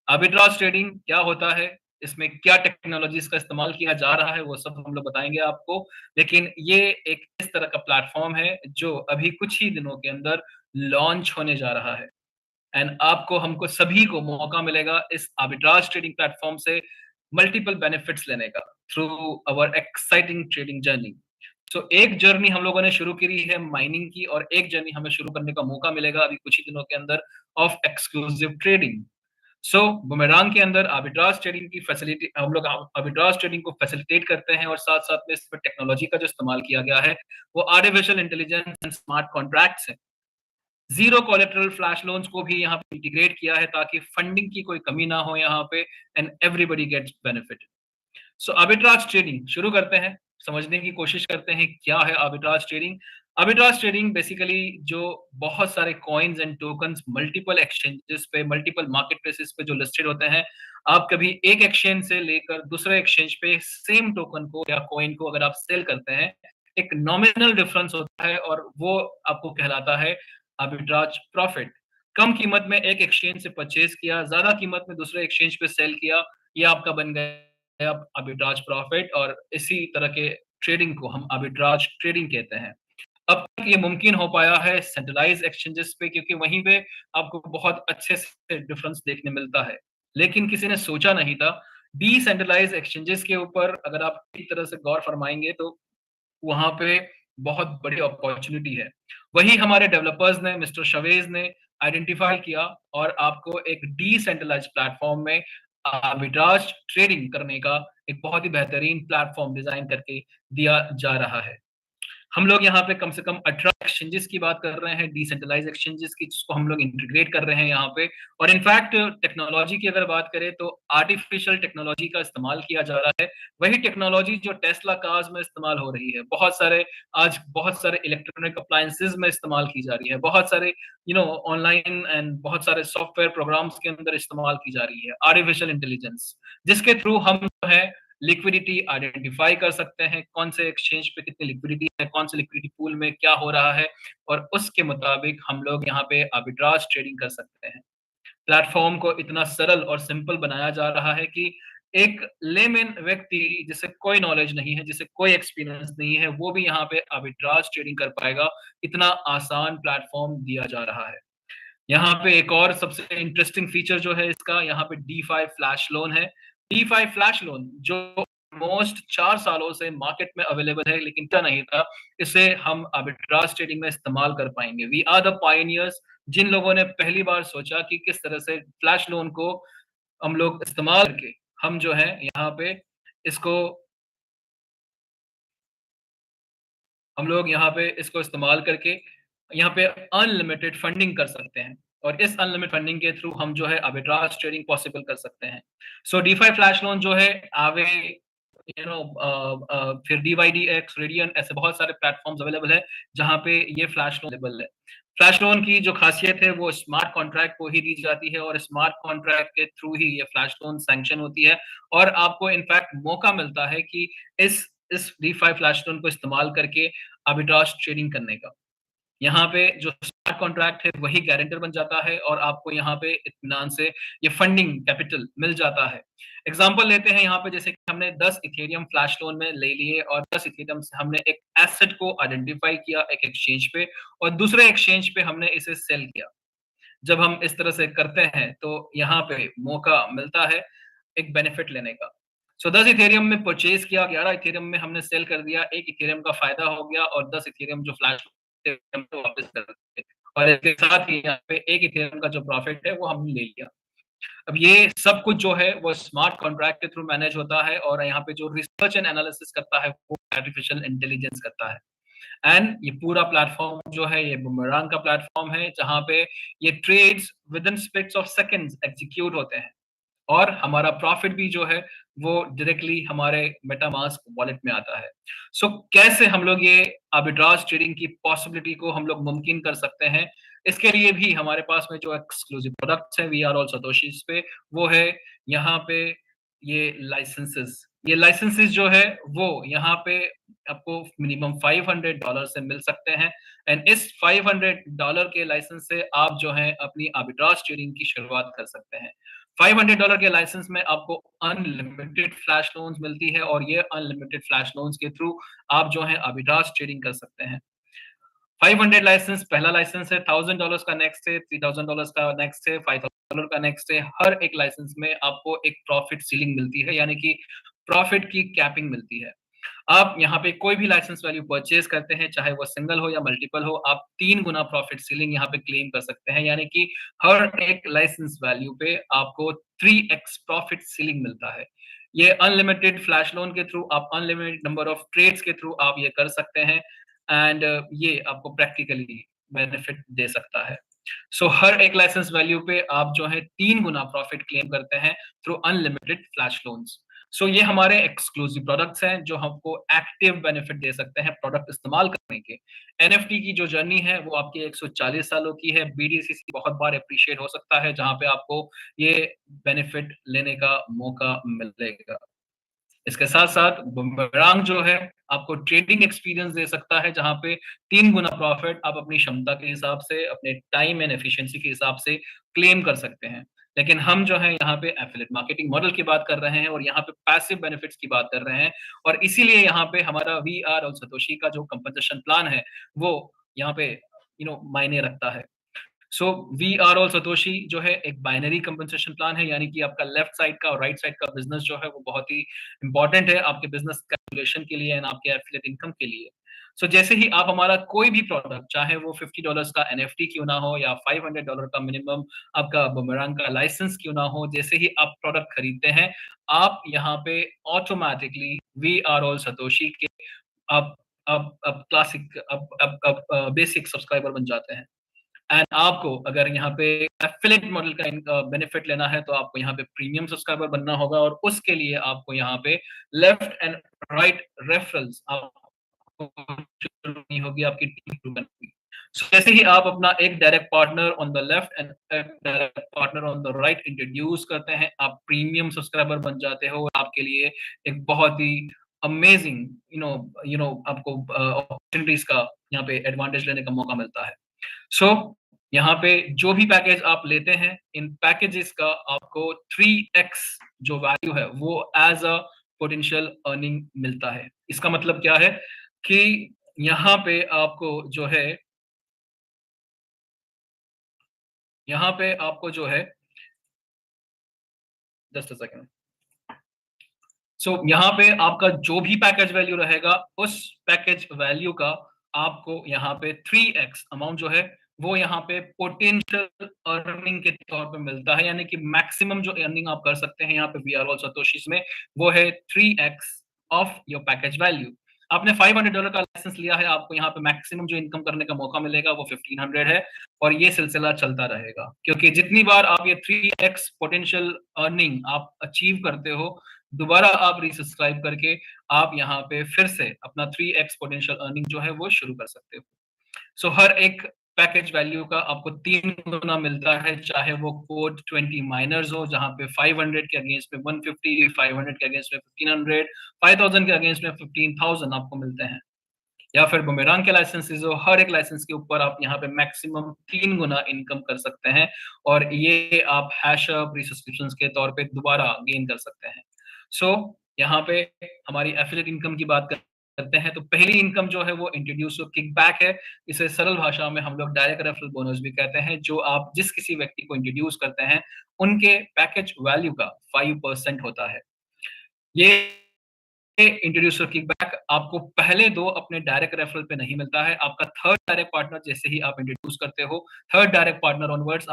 आर्बिट्राज ट्रेडिंग क्या होता है, इसमें क्या टेक्नोलॉजीज का इस्तेमाल किया जा रहा है, वो सब हम लोग बताएंगे आपको। लेकिन ये एक इस तरह का प्लेटफॉर्म है जो अभी कुछ ही दिनों के अंदर लॉन्च होने जा रहा है, एंड आपको हमको सभी को मौका मिलेगा इस आर्बिट्राज ट्रेडिंग प्लेटफॉर्म से मल्टीपल बेनिफिट्स लेने का through our exciting trading journey. So एक जर्नी हम लोगों ने शुरू करी है माइनिंग की, और एक जर्नी हमें शुरू करने का मौका मिलेगा अभी कुछ ही दिनों के अंदर ऑफ एक्सक्लूसिव ट्रेडिंग। सो बुमरांग के अंदर आर्बिट्राज ट्रेडिंग की फैसिलिटी, हम लोग आर्बिट्राज ट्रेडिंग को फैसिलिटेट करते हैं, और साथ साथ में इस पर टेक्नोलॉजी का जो इस्तेमाल किया गया है वो artificial intelligence and smart contracts है। जीरो कोलेटरल फ्लैश लोन्स को भी यहाँ पे इंटीग्रेट किया है ताकि फंडिंग की कोई कमी ना हो यहाँ पे, and everybody gets benefit. So arbitrage trading शुरू करते हैं, समझने की कोशिश करते हैं क्या है arbitrage trading. Arbitrage trading basically जो बहुत सारे coins and tokens multiple exchanges पे, मल्टीपल मार्केट प्लेसेस पे जो लिस्टेड होते हैं, आप कभी एक एक्सचेंज से लेकर दूसरे एक्सचेंज पे सेम टोकन को या कॉइन को अगर आप सेल करते हैं, एक नॉमिनल डिफरेंस होता है, और वो आपको कहलाता है आर्बिट्राज प्रॉफिट। कम कीमत में एक एक्सचेंज से परचेज किया, ज्यादा कीमत में दूसरे एक्सचेंज पे सेल किया, ये आपका बन गया आर्बिट्राज प्रॉफिट, और इसी तरह के ट्रेडिंग को हम आर्बिट्राज ट्रेडिंग कहते हैं। अब तक ये मुमकिन हो पाया है सेंट्रलाइज एक्सचेंजेस पे, क्योंकि वहीं पे आपको बहुत अच्छे से डिफरेंस देखने मिलता है। लेकिन किसी ने सोचा नहीं था डिसेंट्रलाइज एक्सचेंजेस के ऊपर अगर आप एक तरह से गौर फरमाएंगे तो वहां पे बहुत बड़ी अपॉर्चुनिटी है। वही हमारे डेवलपर्स ने, मिस्टर शवेज ने आइडेंटिफाई किया, और आपको एक डिसेंट्रलाइज्ड प्लेटफॉर्म में आर्बिट्राज ट्रेडिंग करने का एक बहुत ही बेहतरीन प्लेटफॉर्म डिजाइन करके दिया जा रहा है। हम लोग यहाँ पे कम से कम 18 एक्सचेंजेस की बात कर रहे हैं, डिसेंट्रलाइज एक्सचेंजेस की, जिसको हम लोग इंटीग्रेट कर रहे हैं यहाँ पे। और इनफैक्ट टेक्नोलॉजी की अगर बात करें तो आर्टिफिशियल टेक्नोलॉजी का इस्तेमाल किया जा रहा है, वही टेक्नोलॉजी जो टेस्ला कार्स में इस्तेमाल हो रही है, बहुत सारे इलेक्ट्रॉनिक अप्लायंसेज में इस्तेमाल की जा रही है, बहुत सारे ऑनलाइन एंड बहुत सारे सॉफ्टवेयर प्रोग्राम्स के अंदर इस्तेमाल की जा रही है आर्टिफिशियल इंटेलिजेंस, जिसके थ्रू हम जो है लिक्विडिटी आइडेंटिफाई कर सकते हैं, कौन से एक्सचेंज पे कितनी लिक्विडिटी है, कौन से लिक्विडिटी पूल में क्या हो रहा है, और उसके मुताबिक हम लोग यहाँ पे आर्बिट्राज ट्रेडिंग कर सकते हैं। प्लेटफॉर्म को इतना सरल और सिंपल बनाया जा रहा है कि एक लेमैन व्यक्ति जिसे कोई नॉलेज नहीं है, जिसे कोई एक्सपीरियंस नहीं है, वो भी यहाँ पे आर्बिट्राज ट्रेडिंग कर पाएगा। इतना आसान प्लेटफॉर्म दिया जा रहा है। यहाँ पे एक और सबसे इंटरेस्टिंग फीचर जो है इसका, यहाँ पे DeFi फ्लैश लोन है। DeFi फ्लैश लोन जो ऑलमोस्ट 4 सालों से मार्केट में अवेलेबल है, लेकिन क्या नहीं था, इसे हम आर्बिट्राज ट्रेडिंग में इस्तेमाल कर पाएंगे। वी आर द पायनियर्स, जिन लोगों ने पहली बार सोचा कि किस तरह से फ्लैश लोन को हम लोग इस्तेमाल करके हम जो है यहाँ पे इसको हम लोग यहाँ पे इसको इस्तेमाल करके यहाँ पे अनलिमिटेड फंडिंग कर सकते हैं, और इस अनलिमिटेड फंडिंग के थ्रू हम जो है आर्बिट्राज ट्रेडिंग पॉसिबल कर सकते हैं। सो DeFi फ्लैश लोन जो है आवे फिर DYDX, रेडियन, ऐसे बहुत सारे प्लेटफॉर्म्स अवेलेबल है जहाँ पे ये फ्लैश लोन अवेलेबल है। फ्लैश लोन की जो खासियत है वो स्मार्ट कॉन्ट्रैक्ट को ही दी जाती है, और स्मार्ट कॉन्ट्रैक्ट के थ्रू ही ये फ्लैश लोन सैंक्शन होती है, और आपको इनफैक्ट मौका मिलता है कि इस DeFi फ्लैश लोन को इस्तेमाल करके आर्बिट्राज ट्रेडिंग करने का। यहाँ पे जो स्मार्ट कॉन्ट्रैक्ट है वही गारंटर बन जाता है, और आपको यहाँ पे इत्मीनान से ये फंडिंग कैपिटल मिल जाता है। एग्जांपल लेते हैं यहाँ पे, जैसे कि हमने 10 इथेरियम फ्लैश लोन में ले लिए, और 10 इथेरियम से हमने एक एसेट को आइडेंटिफाई किया एक एक्सचेंज पे, और दूसरे एक्सचेंज पे हमने इसे सेल किया। जब हम इस तरह से करते हैं तो यहाँ पे मौका मिलता है एक बेनिफिट लेने का। सो 10 इथेरियम में परचेज किया, 11 इथेरियम में हमने सेल कर दिया, 1 इथेरियम का फायदा हो गया, और 10 इथेरियम जो फ्लैश वापस कर दिए, और इसके साथ ही यहाँ पे 1 इथेरियम का जो प्रॉफिट है वो हमने ले लिया। अब ये सब कुछ जो है वो स्मार्ट कॉन्ट्रैक्ट के थ्रू मैनेज होता है, और यहाँ पे जो रिसर्च एंड एनालिसिस करता है वो आर्टिफिशियल इंटेलिजेंस करता है। एंड ये पूरा प्लेटफॉर्म जो है ये बुमरांग का प्लेटफॉर्म है, जहां पे ये trades within splits of seconds execute होते हैं, और हमारा प्रॉफिट भी जो है वो डायरेक्टली हमारे मेटामास्क वॉलेट में आता है। सो कैसे हम लोग ये आर्बिट्राज ट्रेडिंग की पॉसिबिलिटी को हम लोग मुमकिन कर सकते हैं, इसके लिए भी हमारे पास में जो एक्सक्लूसिव प्रोडक्ट्स हैं वी आर ऑल सतोशीज पे, वो है यहाँ पे ये लाइसेंसेस जो है वो यहाँ पे आपको मिनिमम $500 से मिल सकते हैं, एंड इस $500 के लाइसेंस से आप जो है अपनी आर्बिट्राज ट्रेडिंग की शुरुआत कर सकते हैं। $500 के लाइसेंस में आपको अनलिमिटेड फ्लैश लोन्स मिलती है, और ये अनलिमिटेड फ्लैश लोन्स के थ्रू आप जो है आर्बिट्राज ट्रेडिंग कर सकते हैं। 500 लाइसेंस पहला लाइसेंस है, $1000 का नेक्स्ट है, $3000 का नेक्स्ट है, $5000 का नेक्स्ट है। हर एक लाइसेंस में आपको एक प्रॉफिट सीलिंग मिलती है, यानी कि प्रॉफिट की कैपिंग मिलती है। आप यहाँ पे कोई भी लाइसेंस वैल्यू परचेज करते हैं, चाहे वो सिंगल हो या मल्टीपल हो, आप 3 गुना प्रॉफिट सीलिंग यहाँ पे क्लेम कर सकते हैं, यानी कि हर एक लाइसेंस वैल्यू पे आपको 3x प्रॉफिट सीलिंग मिलता है। ये अनलिमिटेड फ्लैश लोन के थ्रू, आप अनलिमिटेड नंबर ऑफ ट्रेड्स के थ्रू आप ये कर सकते हैं, एंड ये आपको प्रैक्टिकली बेनिफिट दे सकता है। सो हर एक लाइसेंस वैल्यू पे आप जो है 3 गुना प्रॉफिट क्लेम करते हैं थ्रू अनलिमिटेड फ्लैश लोन्स। सो ये हमारे एक्सक्लूसिव प्रोडक्ट्स हैं जो हमको एक्टिव बेनिफिट दे सकते हैं प्रोडक्ट इस्तेमाल करने के। एनएफटी की जो जर्नी है वो आपकी 140 सालों की है। बीडीसीसी बहुत बार अप्रिशिएट हो सकता है, जहां पे आपको ये बेनिफिट लेने का मौका मिलेगा। इसके साथ साथ बुमरांग जो है आपको ट्रेडिंग एक्सपीरियंस दे सकता है, जहां पे 3 गुना प्रॉफिट आप अपनी क्षमता के हिसाब से, अपने टाइम एंड एफिशिएंसी के हिसाब से क्लेम कर सकते हैं। लेकिन हम जो है यहाँ पे एफिलिएट मार्केटिंग मॉडल की बात कर रहे हैं, और यहाँ पे पैसिव बेनिफिट्स की बात कर रहे हैं, और इसीलिए यहाँ पे हमारा वी आर और सतोशी का जो कंपनसेशन प्लान है वो यहाँ पे मायने रखता है। So we are all Satoshi जो है एक बाइनरी कंपनसेशन प्लान है, यानी कि आपका लेफ्ट साइड का और राइट साइड का बिजनेस जो है वो बहुत ही इंपॉर्टेंट है आपके बिजनेस कैलकुलेशन के लिए एंड आपके एफिलिएट इनकम के लिए। सो जैसे ही आप हमारा कोई भी प्रोडक्ट, चाहे वो $50 का एनएफटी क्यों ना हो या $500 का मिनिमम आपका बुमरांग का लाइसेंस क्यों ना हो, जैसे ही आप प्रोडक्ट खरीदते हैं आप यहाँ पे automatically we are all Satoshi के अब क्लासिक अब बेसिक सब्सक्राइबर बन जाते हैं। एंड आपको अगर यहाँ पे एफिलिएट मॉडल का बेनिफिट लेना है तो आपको यहाँ पे प्रीमियम सब्सक्राइबर बनना होगा, और उसके लिए आपको यहाँ पे लेफ्ट एंड राइट रेफरल्स आपको होगी, आपकी टीम बनती। जैसे ही आप अपना एक direct partner on the left and direct partner on the right introduce करते हैं, आप प्रीमियम सब्सक्राइबर बन जाते हो। आपके लिए एक बहुत ही अमेजिंग आपको अपॉर्चुनिटीज का यहाँ पे एडवांटेज लेने का मौका मिलता है। सो यहाँ पे जो भी पैकेज आप लेते हैं, इन पैकेजेस का आपको 3x जो वैल्यू है वो एज अ पोटेंशियल अर्निंग मिलता है। इसका मतलब क्या है कि यहाँ पे आपको जो है जस्ट अ सेकेंड। यहाँ पे आपका जो भी पैकेज वैल्यू रहेगा, उस पैकेज वैल्यू का आपको यहाँ पे 3x अमाउंट जो है वो यहाँ पे पोटेंशियल अर्निंग के तौर पे मिलता है। यानी कि मैक्सिमम जो अर्निंग आप कर सकते हैं यहाँ पे वी आर ऑल सतोशीज में, वो है 3x of your package value. आपने $500 का लाइसेंस लिया है, आपको यहाँ पे मैक्सिमम जो इनकम करने का मौका मिलेगा वो 1500 है, और ये सिलसिला चलता रहेगा। क्योंकि जितनी बार आप ये 3x पोटेंशियल अर्निंग आप अचीव करते हो, दोबारा आप रीसब्सक्राइब करके आप यहाँ पे फिर से अपना 3x पोटेंशियल अर्निंग जो है वो शुरू कर सकते हो। हर एक पैकेज वैल्यू का आपको 3 गुना मिलता है, चाहे वो कोड 20 माइनर्स हो, जहां पे 500 के अगेंस्ट में 150, 500 के अगेंस्ट में 1500, 5000 के अगेंस्ट में 15000 आपको मिलते हैं, या फिर बुमेरांग के लाइसेंसेस हो। हर एक लाइसेंस के ऊपर आप यहाँ पे मैक्सिमम 3 गुना इनकम कर सकते हैं, और ये आप हैशअप रीसब्सक्रिप्शंस के तौर पे दोबारा गेन कर सकते हैं। यहाँ पे हमारी एफिलिएट इनकम की बात करते हैं, तो पहली इनकम जो है वो इंट्रोड्यूस किकबैक है। इसे सरल भाषा में हम लोग डायरेक्ट रेफरल बोनस भी कहते हैं, जो आप जिस किसी व्यक्ति को इंट्रोड्यूस करते हैं उनके पैकेज वैल्यू का 5% होता है। ये इंट्रोड्यूसर किकबैक आपको पहले 2 अपने डायरेक्ट रेफरल पे नहीं मिलता है। आपका थर्ड डायरेक्ट पार्टनर जैसे ही आप इंट्रोड्यूस करते हो, थर्ड डायरेक्ट पार्टनर ऑनवर्ड्स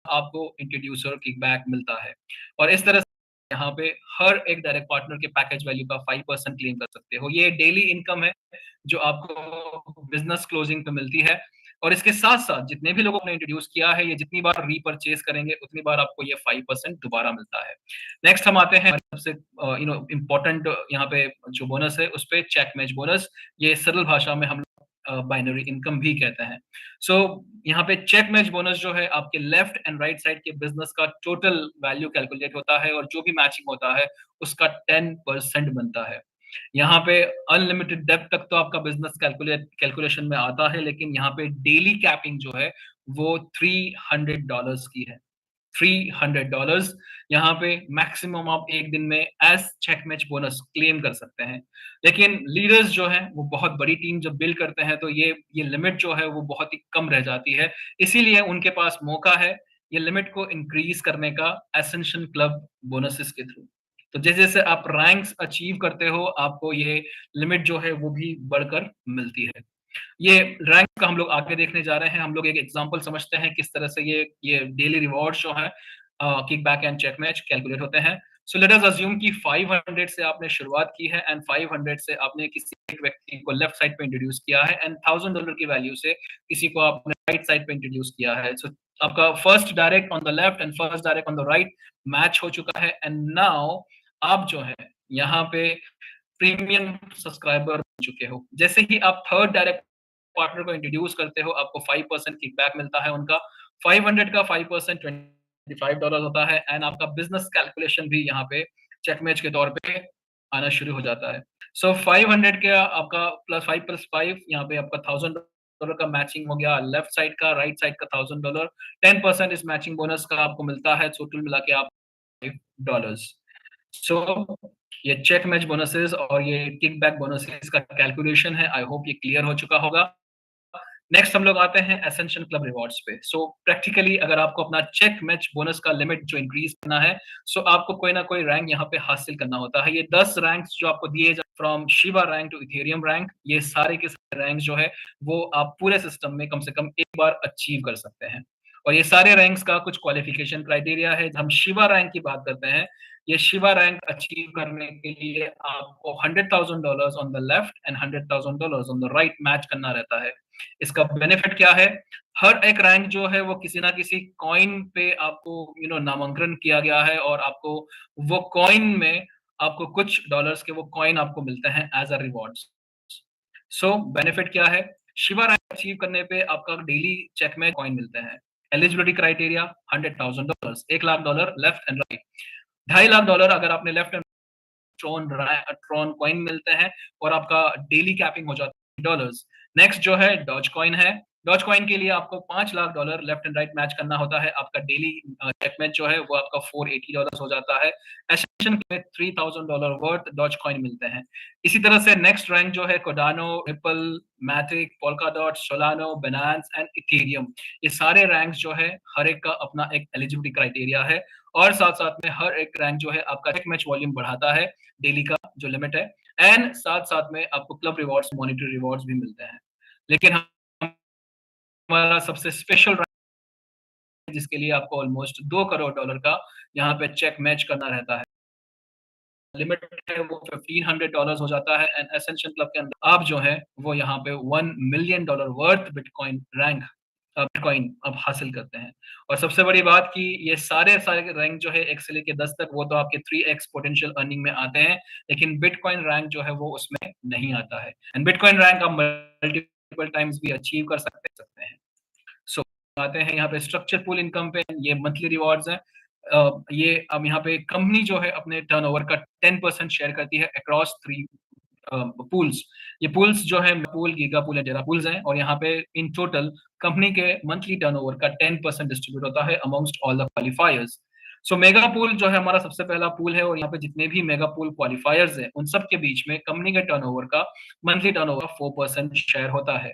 आपको इंट्रोड्यूसर किकबैक मिलता है। और इस तरह से यहाँ पे हर एक डायरेक्ट पार्टनर के पैकेज वैल्यू का 5% क्लेम कर सकते हो। ये डेली इनकम है जो आपको बिजनेस क्लोजिंग पे मिलती है, और इसके साथ साथ जितने भी लोगों ने इंट्रोड्यूस किया है, ये जितनी बार रीपरचेज करेंगे उतनी बार आपको ये 5% दोबारा मिलता है। नेक्स्ट हम आते हैं सबसे इम्पोर्टेंट यहाँ पे जो बोनस है उस पे, चेक मैच बोनस। ये सरल भाषा में हम बाइनरी इनकम भी कहते हैं। यहाँ पे चेक मैच बोनस जो है आपके लेफ्ट एंड राइट साइड के बिजनेस का टोटल वैल्यू कैलकुलेट होता है, और जो भी मैचिंग होता है उसका 10% बनता है। यहाँ पे अनलिमिटेड डेप्थ तक तो आपका बिजनेस कैलकुलेशन में आता है, लेकिन यहाँ पे डेली कैपिंग जो है वो $300 की है। $300 यहाँ पे मैक्सिमम आप एक दिन में as check match bonus claim कर सकते हैं। लेकिन लीडर्स जो हैं वो बहुत बड़ी टीम जब बिल्ड करते हैं तो ये लिमिट जो है वो बहुत ही कम रह जाती है। इसीलिए उनके पास मौका है ये लिमिट को इंक्रीज करने का एसेंशन क्लब बोनसेस के थ्रू। तो जैसे जैसे आप रैंक्स अचीव करते हो, आपको ये लिमिट जो है वो भी बढ़कर मिलती है। ये रैंक का हम लोग आगे देखने जा रहे हैं। हम लोग एक एग्जांपल समझते हैं किस तरह से ये डेली रिवॉर्ड जो है kickback and check match calculate होते हैं। सो लेट अस अज्यूम कि 500 से आपने शुरुआत की है, एंड 500 से आपने किसी एक व्यक्ति को लेफ्ट साइड पे इंट्रोड्यूस किया है, एंड $1000 की वैल्यू से किसी को आपने राइट साइड पे इंट्रोड्यूस किया है। सो आपका first direct on the left and first direct on the right match हो चुका है, एंड नाउ आप जो है यहाँ पे प्रीमियम सब्सक्राइबर बन चुके हो। जैसे ही आप थर्ड डायरेक्ट पार्टनर को इंट्रोड्यूस करते हो, आपको 5% किकबैक मिलता है उनका। 500 का 5% $25 होता है, एंड आपका बिजनेस कैलकुलेशन भी यहाँ पे चेक मैच के तौर पे आना शुरू हो जाता है। 500 का आपका +5 यहाँ पे आपका $1000 का मैचिंग हो गया, लेफ्ट साइड का, राइट साइड का $1000। 10% इस मैचिंग बोनस का आपको मिलता है, टोटल मिला के आप $5। ये चेक मैच बोनसेस और ये किकबैक बोनसेस का कैलकुलेशन है। आई होप ये क्लियर हो चुका होगा। नेक्स्ट हम लोग आते हैं एसेंशियल क्लब रिवॉर्ड्स पे। प्रैक्टिकली अगर आपको अपना चेक मैच बोनस का लिमिट जो इंक्रीज करना है, आपको कोई ना कोई रैंक यहाँ पे हासिल करना होता है। ये 10 रैंक्स जो आपको दिए जाते from Shiva rank to Ethereum rank, ये सारे के सारे रैंक जो है वो आप पूरे सिस्टम में कम से कम एक बार अचीव कर सकते हैं। और ये सारे रैंक्स का कुछ क्वालिफिकेशन क्राइटेरिया है। हम शिवा रैंक की बात करते हैं, ये शिवा रैंक अचीव करने के लिए आपको $100,000 on the left and $100,000 on the right match करना रहता है। इसका बेनिफिट क्या है? हर एक रैंक जो है वो किसी ना किसी कॉइन पे आपको नामांकन किया गया है, और आपको वो कॉइन में आपको कुछ डॉलर्स के वो कॉइन आपको मिलते हैं एज अ रिवॉर्ड्स। बेनिफिट क्या है? शिवा रैंक अचीव करने पे आपका डेली चेक में कॉइन मिलते हैं। Eligibility criteria $100,000, $1,00,000 left and right, $2.5 lakh अगर आपने लेफ्ट एंड ट्रॉन कॉइन मिलते हैं और आपका डेली कैपिंग हो जाता है डॉलर्स। नेक्स्ट जो है डॉज कॉइन है। डॉज कॉइन के लिए आपको $5 lakh left and right match करना होता है। आपका डेली चेक मैच जो है वो आपका $480 हो जाता है। एसेंशन में $3,000 वर्थ डॉज कॉइन मिलते हैं। इसी तरह से नेक्स्ट रैंक जो है Cardano, Ripple, Matic, Polkadot, Solana, Binance and Ethereum, ये सारे रैंक्स जो है हर एक का अपना एक एलिजिबिलिटी क्राइटेरिया है और साथ साथ में हर एक रैंक जो है आपका चेक मैच वॉल्यूम बढ़ाता है, डेली का जो लिमिट है, एंड साथ साथ में आपको क्लब रिवॉर्ड्स, मॉनिटरी रिवॉर्ड्स भी मिलते हैं। लेकिन हमारा सबसे स्पेशल रैंक जिसके लिए आपको ऑलमोस्ट $2 करोड़ का यहाँ पे चेक मैच करना रहता है, लिमिट है वो $1,500 हो जाता है एंड एसेंशियल क्लब के अंदर आप जो है वो यहाँ पे $1 million worth bitcoin rank bitcoin अब हासिल करते हैं। और सबसे बड़ी बात कि ये सारे रैंक जो है 1 से लेके 10 तक वो तो आपके 3x पोटेंशियल अर्निंग में आते हैं, लेकिन बिटकॉइन रैंक जो है वो उसमें नहीं आता है एंड बिटकॉइन रैंक आप मल्टीपल टाइम्स भी अचीव कर सकते हैं। सो आते हैं यहाँ पे स्ट्रक्चर पूल इनकम पे, ये मंथली रिवॉर्ड्स हैं। ये अब यहाँ पे कंपनी जो है अपने टर्नओवर का 10% शेयर करती है अक्रॉस 3 पूल्स। ये पूल्स जो है pool, giga pool and tera pools हैं और यहाँ पे इन टोटल कंपनी के मंथली टर्नओवर का 10% डिस्ट्रीब्यूट होता है amongst all the qualifiers. So mega pool जो है हमारा सबसे पहला पूल है और यहाँ पे जितने भी मेगा पूल क्वालिफायर्स हैं उन सब के बीच में कंपनी के टर्नओवर का मंथली टर्नओवर 4% शेयर होता है।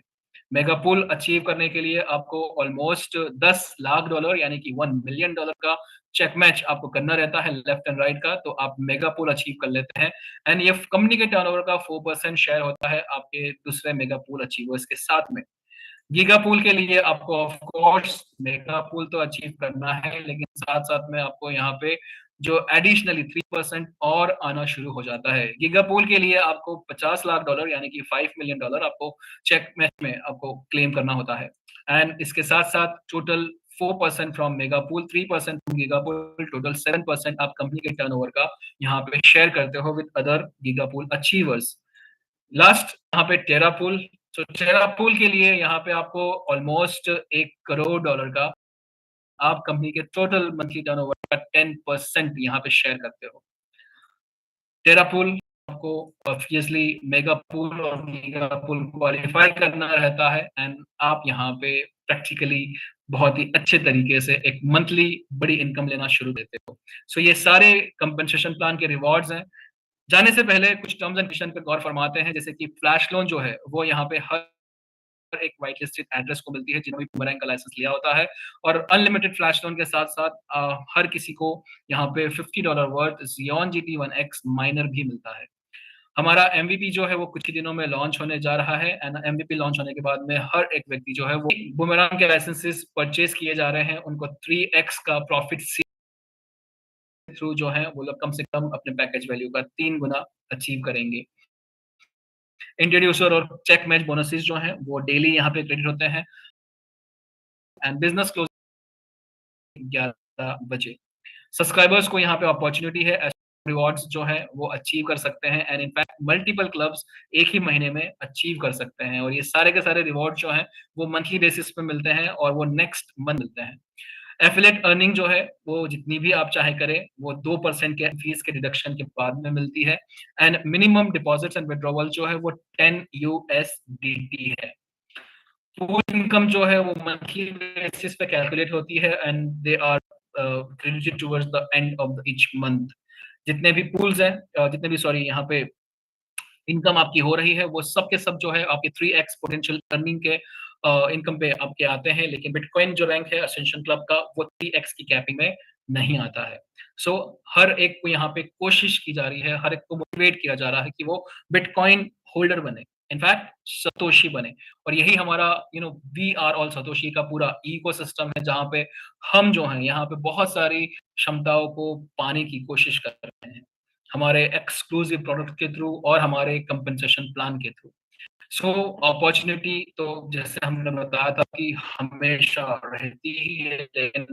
मेगा पूल अचीव करने के लिए आपको ऑलमोस्ट $10 लाख यानी कि $1 मिलियन का चेक मैच आपको करना रहता है लेफ्ट एंड राइट का, तो आप मेगा पूल अचीव कर लेते हैं एंड ये कंपनी के टर्नओवर का 4% शेयर होता है आपके दूसरे मेगा पूल अचीवर्स के साथ में। गीगा पूल के लिए आपको ऑफ कोर्स मेगा पूल तो अचीव करना है, लेकिन साथ साथ में आपको यहाँ पे जो एडिशनली 3% और आना शुरू हो जाता है। गीगा पूल के लिए आपको $50 लाख यानी कि $5 मिलियन आपको चेक मैच में आपको क्लेम करना होता है एंड इसके साथ साथ total 4% from mega pool, 3% from giga pool, total 7% आप कंपनी के टर्नओवर का यहाँ पे शेयर करते हो with other giga pool achievers. Last यहाँ पे टेरा पूल। तो टेरा पूल के लिए यहाँ पे आपको ऑलमोस्ट $1 करोड़ का आप कंपनी के टोटल मंथली टर्नओवर का 10% यहाँ पे शेयर करते हो। टेरा पूल आपको ऑब्वियसली मेगा पूल और गीगा पूल क्वालिफाई करना रहता है एंड आप यहाँ पे प्रैक्टिकली बहुत ही अच्छे तरीके से एक मंथली बड़ी इनकम लेना शुरू देते हो। सो ये सारे कंपनसेशन प्लान के रिवॉर्ड्स हैं। जाने से पहले कुछ टर्म्स एंड कंडीशन पे गौर फरमाते हैं, जैसे कि फ्लैश लोन जो है वो यहाँ पे हर एक व्हाइट लिस्टेड एड्रेस को मिलती है जिन्होंने बूमरैंग का लाइसेंस लिया होता है और अनलिमिटेड फ्लैश लोन के साथ साथ हर किसी को यहाँ पे $50 वर्थ Xeon GT1X माइनर भी मिलता है। हमारा MVP जो है वो कुछ ही दिनों में लॉन्च होने जा रहा है एंड MVP लॉन्च होने के बाद में हर एक व्यक्ति जो है वो बूमरैंग के लाइसेंसेस परचेज किए जा रहे हैं, उनको 3x का प्रॉफिट थ्रू जो है वो लोग कम से कम अपने पैकेज वैल्यू का 3 गुना अचीव करेंगे। इंट्रोड्यूसर और चेक मैच बोनसेस जो हैं वो डेली यहाँ पे क्रेडिट होते हैं एंड बिजनेस क्लोज 11 बजे। सब्सक्राइबर्स को यहाँ पे अपॉर्चुनिटी है, रिवॉर्ड्स जो है वो अचीव कर सकते हैं एंड इनफैक्ट मल्टीपल क्लब्स एक ही महीने में अचीव कर सकते हैं और ये सारे के सारे रिवॉर्ड जो हैं वो मंथली बेसिस पे मिलते हैं और वो नेक्स्ट मंथ मिलते हैं। एफिलिएट अर्निंग जो है वो जितनी भी आप चाहे करें वो 2% के फीस के डिडक्शन के बाद में मिलती है and minimum deposits and withdrawal जो है वो 10 USDT है। पूल इनकम जो है वो मंथली बेसिस पे कैलकुलेट होती है and they are credited towards the end of each month. जितने भी पूल्स हैं जितने भी सॉरी यहाँ पे इनकम आपकी हो रही है वो सब के सब जो है आपके 3x पोटेंशियल अर्निंग के इनकम पे आपके आते हैं, लेकिन बिटकॉइन जो रैंक है असेंशन क्लब का वो 3x की कैपिंग में नहीं आता है। सो हर एक को यहाँ पे कोशिश की जा रही है, हर एक को मोटिवेट किया जा रहा है कि वो बिटकॉइन होल्डर बने, इनफैक्ट सतोशी बने। और यही हमारा वी आर ऑल सतोशी का पूरा इकोसिस्टम है जहाँ पे हम जो हैं यहाँ पे बहुत सारी क्षमताओं को पाने की कोशिश कर रहे हैं हमारे एक्सक्लूसिव प्रोडक्ट के थ्रू और हमारे कंपनसेशन प्लान के थ्रू। सो अपॉर्चुनिटी तो जैसे हमने बताया था कि हमेशा रहती ही है, लेकिन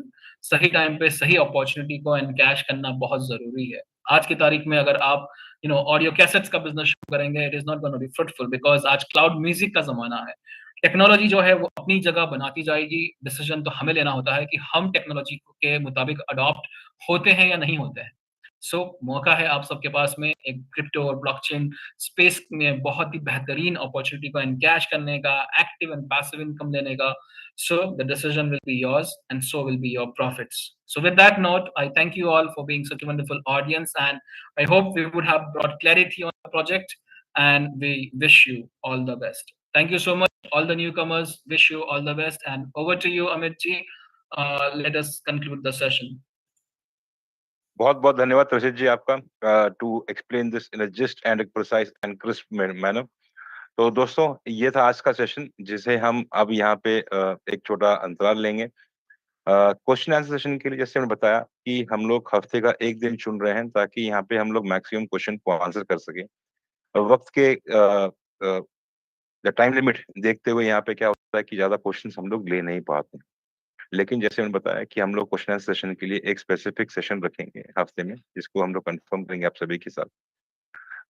सही टाइम पे सही अपॉर्चुनिटी को एनकैश करना बहुत जरूरी है। आज की तारीख में अगर आप ऑडियो कैसेट्स का बिजनेस शुरू करेंगे, it is not gonna be fruitful because आज क्लाउड म्यूजिक का जमाना है। टेक्नोलॉजी जो है वो अपनी जगह बनाती जाएगी, डिसीजन तो हमें लेना होता है कि हम टेक्नोलॉजी के मुताबिक अडॉप्ट होते हैं या नहीं होते हैं। सो मौका है आप सबके पास में एक क्रिप्टो और ब्लॉकचेन स्पेस में बहुत ही बेहतरीन अपॉर्चुनिटी को एनकैश करने का, एक्टिव एंड पैसिव इनकम लेने का। So the decision will be yours, and so will be your profits. So with that note, I thank you all for being such a wonderful audience, and I hope we would have brought clarity on the project, and we wish you all the best. Thank you so much, all the newcomers. Wish you all the best, and over to you, Amit ji. Let us conclude the session. बहुत बहुत धन्यवाद रशीद जी आपका to explain this in a just and precise and crisp manner. तो दोस्तों ये था आज का सेशन, जिसे हम अब यहाँ पे एक छोटा अंतराल लेंगे क्वेश्चन आंसर सेशन के लिए। जैसे मैंने बताया कि हम लोग हफ्ते का एक दिन चुन रहे हैं ताकि यहाँ पे हम लोग मैक्सिमम क्वेश्चन को आंसर कर सके। वक्त के टाइम लिमिट देखते हुए यहाँ पे क्या होता है कि ज्यादा क्वेश्चन हम लोग ले नहीं पाते, लेकिन जैसे मैंने बताया कि हम लोग क्वेश्चन आंसर सेशन के लिए एक स्पेसिफिक सेशन रखेंगे हफ्ते में, जिसको हम लोग कंफर्म करेंगे आप सभी के साथ।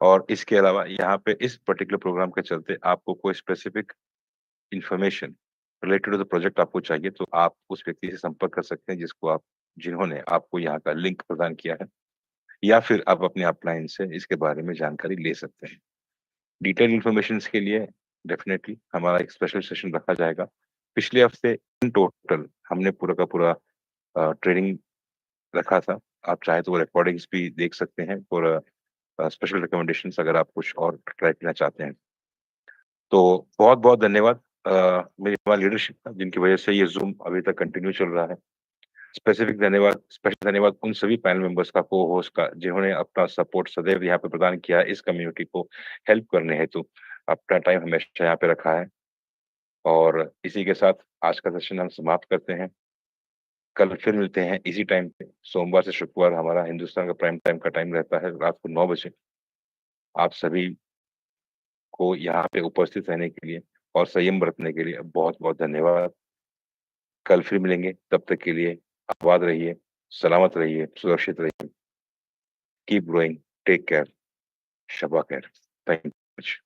और इसके अलावा यहाँ पे इस पर्टिकुलर प्रोग्राम के चलते आपको कोई specific information related to the project आपको चाहिए तो आप उस व्यक्ति से संपर्क कर सकते हैं जिन्होंने आपको यहाँ का लिंक प्रदान किया है, या फिर आप अपने अपलाइन से इसके बारे में जानकारी ले सकते हैं। डिटेल इन्फॉर्मेशन के लिए डेफिनेटली हमारा एक स्पेशल सेशन रखा जाएगा। पिछले हफ्ते इन टोटल हमने पूरा का पूरा ट्रेनिंग रखा था। आप चाहे तो वो रिकॉर्डिंग्स भी देख सकते हैं और स्पेशल रिकमेंडेशंस अगर आप कुछ और ट्राई करना चाहते हैं। तो बहुत बहुत धन्यवाद मेरी हमारी लीडरशिप का, जिनकी वजह से ये जूम अभी तक कंटिन्यू चल रहा है। स्पेशल धन्यवाद उन सभी पैनल मेंबर्स का, को होस्ट का, जिन्होंने अपना सपोर्ट सदैव यहाँ पे प्रदान किया है इस कम्युनिटी को हेल्प करने हेतु। अपना टाइम हमेशा यहाँ पे रखा है। और इसी के साथ आज का सेशन हम समाप्त करते हैं। कल फिर मिलते हैं इसी टाइम पे। सोमवार से शुक्रवार हमारा हिंदुस्तान का प्राइम टाइम का टाइम रहता है रात को 9 बजे। आप सभी को यहाँ पे उपस्थित रहने के लिए और संयम बरतने के लिए बहुत बहुत धन्यवाद। कल फिर मिलेंगे, तब तक के लिए आबाद रहिए, सलामत रहिए, सुरक्षित रहिए। Keep growing, take care, Shaba खैर। Thank you.